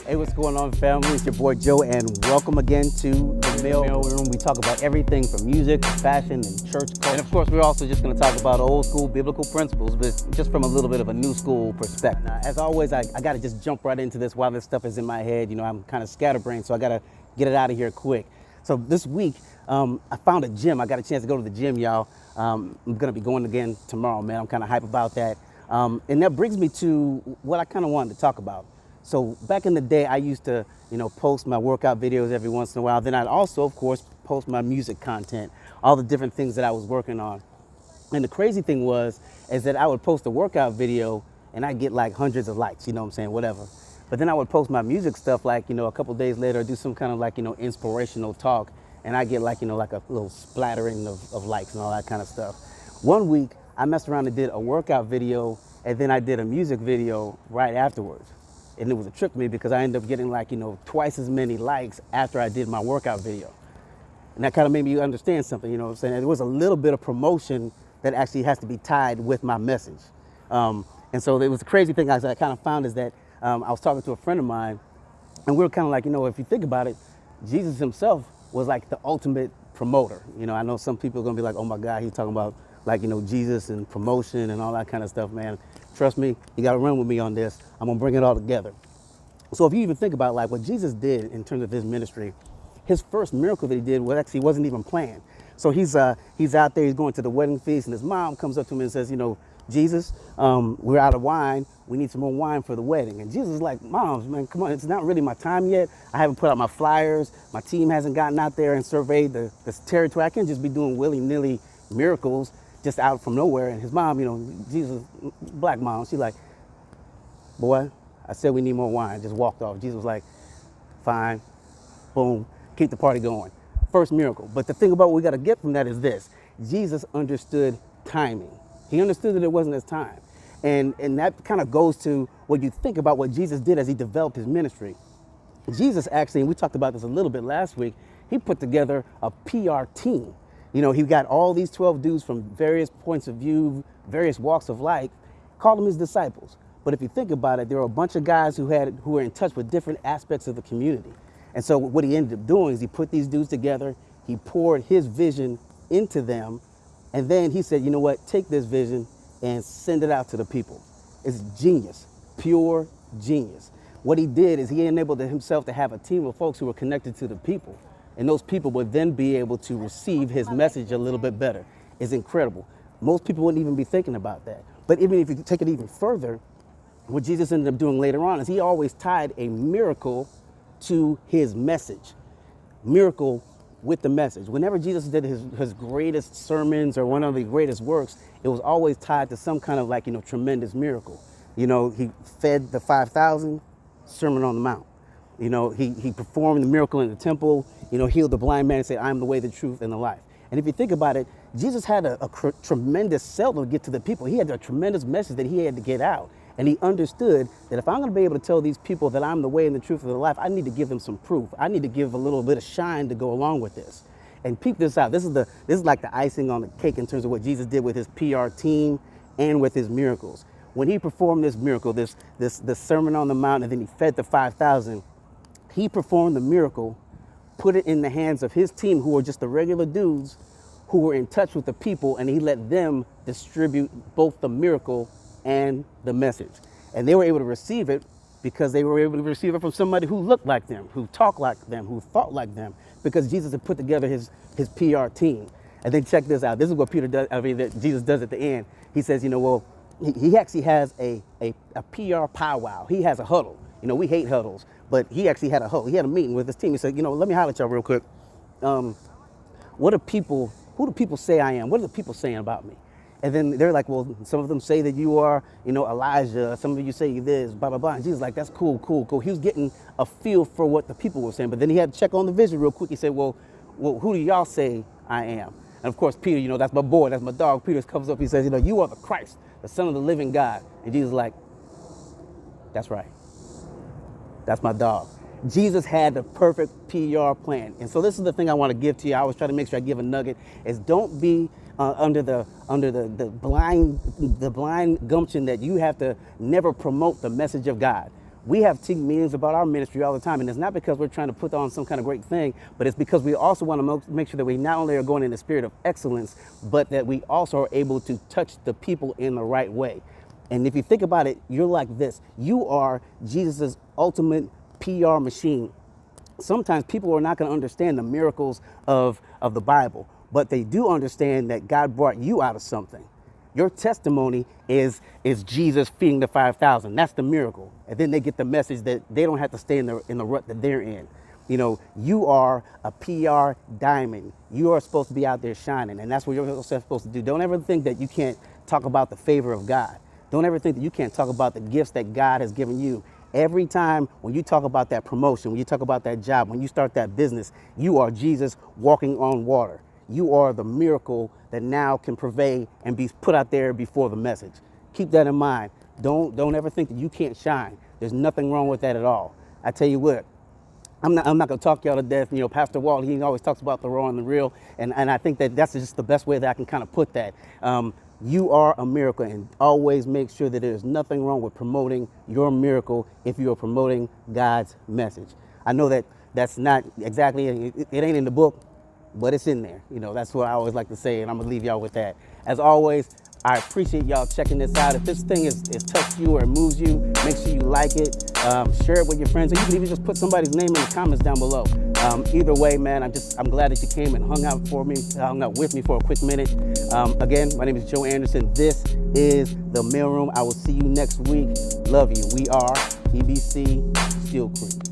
Hey, what's going on, family? It's your boy Joe, and welcome again to the Mailroom. We talk about everything from music, fashion, and church culture. And of course, we're also just going to talk about old school biblical principles, but just from a little bit of a new school perspective. Now, as always, I got to just jump right into this while this stuff is in my head. You know, I'm kind of scatterbrained, so I got to get it out of here quick. So this week, I found a gym. I got a chance to go to the gym, y'all. I'm going to be going again tomorrow, man. I'm kind of hype about that. And that brings me to what I kind of wanted to talk about. So back in the day, I used to, post my workout videos every once in a while. Then I'd also, of course, post my music content, all the different things that I was working on. And the crazy thing is that I would post a workout video and I'd get like hundreds of likes, whatever. But then I would post my music stuff like, a couple days later, do some kind of like, inspirational talk. And I get like, like a little splattering of likes and all that kind of stuff. One week, I messed around and did a workout video, and then I did a music video right afterwards. And it was a trip to me because I ended up getting like, twice as many likes after I did my workout video. And that kind of made me understand something, what I'm saying? And there was a little bit of promotion that actually has to be tied with my message. And so it was a crazy thing I kind of found is that I was talking to a friend of mine, and we were kind of like, if you think about it, Jesus himself was like the ultimate promoter. I know some people are going to be like, oh my God, he's talking about like, Jesus and promotion and all that kind of stuff, man. Trust me, you got to run with me on this. I'm going to bring it all together. So if you even think about like what Jesus did in terms of his ministry, his first miracle that he did wasn't even planned. So he's out there, he's going to the wedding feast, and his mom comes up to him and says, Jesus, we're out of wine. We need some more wine for the wedding. And Jesus is like, Moms, man, come on, it's not really my time yet. I haven't put out my flyers. My team hasn't gotten out there and surveyed this territory. I can't just be doing willy-nilly miracles just out from nowhere. And his mom, Jesus, black mom, she's like, boy, I said we need more wine. Just walked off. Jesus was like, fine, boom, keep the party going. First miracle. But the thing about what we got to get from that is this. Jesus understood timing. He understood that it wasn't his time. And that kind of goes to what you think about what Jesus did as he developed his ministry. Jesus actually, and we talked about this a little bit last week, he put together a PR team. He got all these 12 dudes from various points of view, various walks of life, called them his disciples. But if you think about it, there were a bunch of guys who were in touch with different aspects of the community. And so what he ended up doing is he put these dudes together, he poured his vision into them, and then he said, you know what, take this vision and send it out to the people. It's genius, pure genius. What he did is he enabled himself to have a team of folks who were connected to the people. And those people would then be able to receive his message a little bit better. It's incredible. Most people wouldn't even be thinking about that. But even if you take it even further, what Jesus ended up doing later on is he always tied a miracle to his message. Miracle with the message. Whenever Jesus did his greatest sermons or one of the greatest works, it was always tied to some kind of like, tremendous miracle. He fed the 5,000, Sermon on the Mount. He performed the miracle in the temple, healed the blind man and said, I am the way, the truth, and the life. And if you think about it, Jesus had a tremendous sell to get to the people. He had a tremendous message that he had to get out. And he understood that if I'm going to be able to tell these people that I'm the way and the truth of the life, I need to give them some proof. I need to give a little bit of shine to go along with this. And peep this out. This is like the icing on the cake in terms of what Jesus did with his PR team and with his miracles. When he performed this miracle, this Sermon on the Mount, and then he fed the 5,000, he performed the miracle, put it in the hands of his team, who were just the regular dudes who were in touch with the people, and he let them distribute both the miracle and the message. And they were able to receive it because they were able to receive it from somebody who looked like them, who talked like them, who thought like them, because Jesus had put together his PR team. And then check this out. This is what that Jesus does at the end. He says, he actually has a PR powwow. He has a huddle. We hate huddles, but he actually had a huddle. He had a meeting with his team. He said, let me holler at y'all real quick. Who do people say I am? What are the people saying about me? And then they're like, well, some of them say that you are, Elijah. Some of you say this, blah, blah, blah. And Jesus like, that's cool. He was getting a feel for what the people were saying. But then he had to check on the vision real quick. He said, well, who do y'all say I am? And of course, Peter, that's my boy, that's my dog. Peter comes up, he says, you are the Christ, the Son of the living God. And Jesus is like, that's right. That's my dog. Jesus had the perfect PR plan. And so this is the thing I want to give to you. I always try to make sure I give a nugget, is don't be under the blind gumption that you have to never promote the message of God. We have team meetings about our ministry all the time, and it's not because we're trying to put on some kind of great thing, but it's because we also want to make sure that we not only are going in the spirit of excellence, but that we also are able to touch the people in the right way. And if you think about it, you're like this. You are Jesus's ultimate PR machine. Sometimes people are not going to understand the miracles of the Bible, but they do understand that God brought you out of something. Your testimony is Jesus feeding the 5,000. That's the miracle. And then they get the message that they don't have to stay in the rut that they're in. You know, you are a PR diamond. You are supposed to be out there shining, and that's what you're supposed to do. Don't ever think that you can't talk about the favor of God. Don't ever think that you can't talk about the gifts that God has given you. Every time when you talk about that promotion, when you talk about that job, when you start that business, you are Jesus walking on water. You are the miracle that now can pervade and be put out there before the message. Keep that in mind. Don't ever think that you can't shine. There's nothing wrong with that at all. I tell you what, I'm not going to talk y'all to death. You know, Pastor Walt, he always talks about the raw and the real, and I think that that's just the best way that I can kind of put that. You are a miracle, and always make sure that there's nothing wrong with promoting your miracle if you are promoting God's message. I know that that's not exactly, it ain't in the book, but it's in there. You know, that's what I always like to say, and I'm gonna leave y'all with that. As always, I appreciate y'all checking this out. If this thing is touched you or moves you, make sure you like it, share it with your friends, or you can even just put somebody's name in the comments down below. Either way, man, I'm glad that you came and hung out with me for a quick minute. Again, my name is Joe Anderson. This is the Mailroom. I will see you next week. Love you. We are EBC Steele Creek.